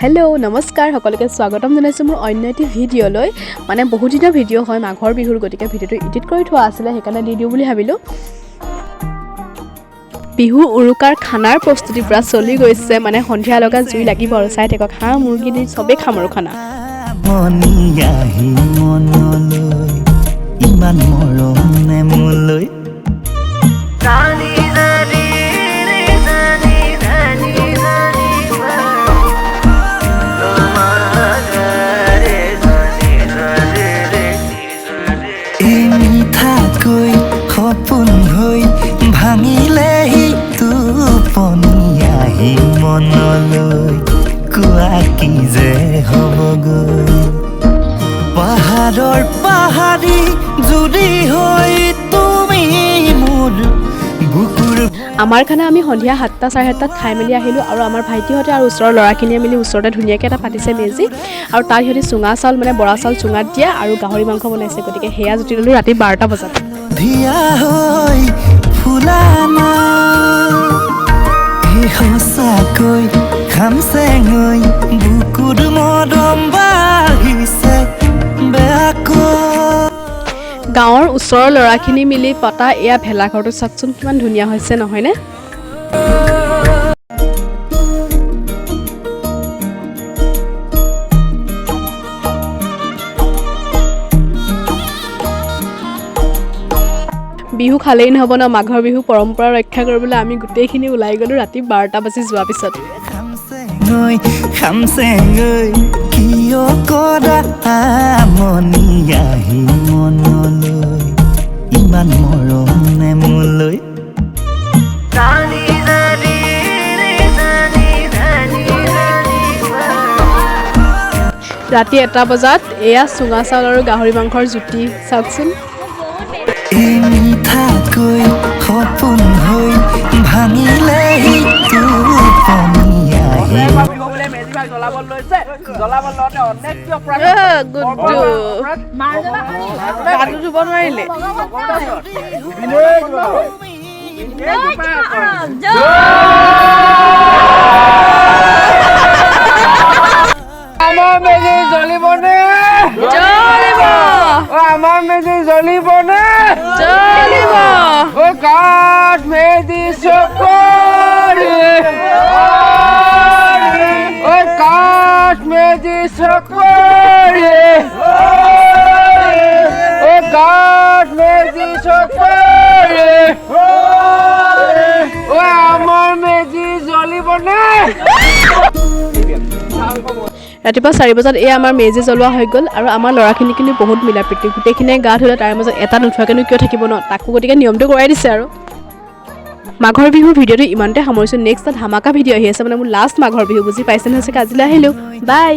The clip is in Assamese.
हेलो नमस्कार সকলকে স্বাগতম জনাইছো মোৰ অন্য এটি ভিডিঅলৈ মানে বহুত দিনৰ ভিডিঅ হয় মাঘৰ বিহুৰ গতিকে ভিডিঅটো এডিট কৰি থোৱা আছিল হেকানে দি দিও বুলি ভাবিলো বিহু উৰুকাৰ খানাৰ প্ৰস্তুতি পুৰা চলি গৈছে মানে সন্ধিয়া লগা জুই লাগিব আৰু চাই থাকক হাঁহ মুৰ্গী দি সবে খাম আৰু খানা ইমান মৰম নে মোলৈ সপোন হৈ ভাঙিলেহি টোপনিয়াহি মনলৈ কোৱা কি যে হ'বগৈ পাহাৰৰ পাহাৰী যদি হৈ তুমি মোৰ বুকুৰ আমাৰ খানা আমি সন্ধিয়া 7টা 7:30 খাই মেলি আহিলো আৰু আমাৰ ভাইটিহঁতে আৰু ওচৰৰ লৰাখিনিয়ে মিলি ওচৰতে ধুনীয়াকৈ এটা পাতিছে মেজি আৰু তাৰ হিহঁতে চুঙা চাউল মানে বৰা চাউল চুঙাত দিয়া আৰু গাহৰি মাংস বনাইছে গতিকে হেয়া জুতি ললো ৰাতি 12টা বজাত ধিয়া হৈ ফুলানা এই সঁচাকৈ খামচেঙৈ বুকুৰ মৰম বাঢ়িছে বেয়াকৈ গাঁৱৰ ওচৰৰ লৰাখিনি মিলি পতা এয়া ভেলাঘৰটো চাকচোন কিমান ধুনীয়া হৈছে নহয়নে বিহু খালেই নহব না মাঘৰ বিহু পৰম্পৰা ৰক্ষা কৰিবলৈ আমি গোটেইখিনি ওলাই গলো ৰাতি 12টা বাজি যোৱা পিছত খামচেঙৈ কিয় কৰা মনিয়াহি মনলৈ ইমান মৰম নে মোলৈ ৰাতি 1টা বজাত এয়া চুঙা চাউল আৰু গাহৰি মাংসৰ জুতি চাওকচোন মিঠাকৈ সপোন হৈ ভাঙিলেহি টোপনিয়াহি আমাৰ মেজি জ্বলিবনে আমাৰ মেজি জ্বলিবনে জ্বলিব ও কাঠ মেজি চকৰি ও কাঠ মেজি চকৰি ও কাঠ মেজি চকৰি ও আমাৰ মেজি জ্বলিবনে ৰাতিপুৱা 4 বজাত এই আমাৰ মেজি জ্বলোৱা হৈ গ'ল আৰু আমাৰ ল'ৰাখিনি কিন্তু বহুত মিলা প্ৰীতি গোটেইখিনিয়ে গা ধুলে তাৰ মাজত এটা নুঠুৱাকেনো কিয় থাকিব ন তাকো গতিকে নিয়মটো কৰাই দিছে আৰু মাঘৰ বিহুৰ ভিডিঅ'টো ইমানতে সামৰিছোঁ নেক্সট ধামাকা ভিডিঅ' আহি আছে মানে মোৰ লাষ্ট মাঘৰ বিহু বুজি পাইছে নহয় আজিলৈ আহিলোঁ বাই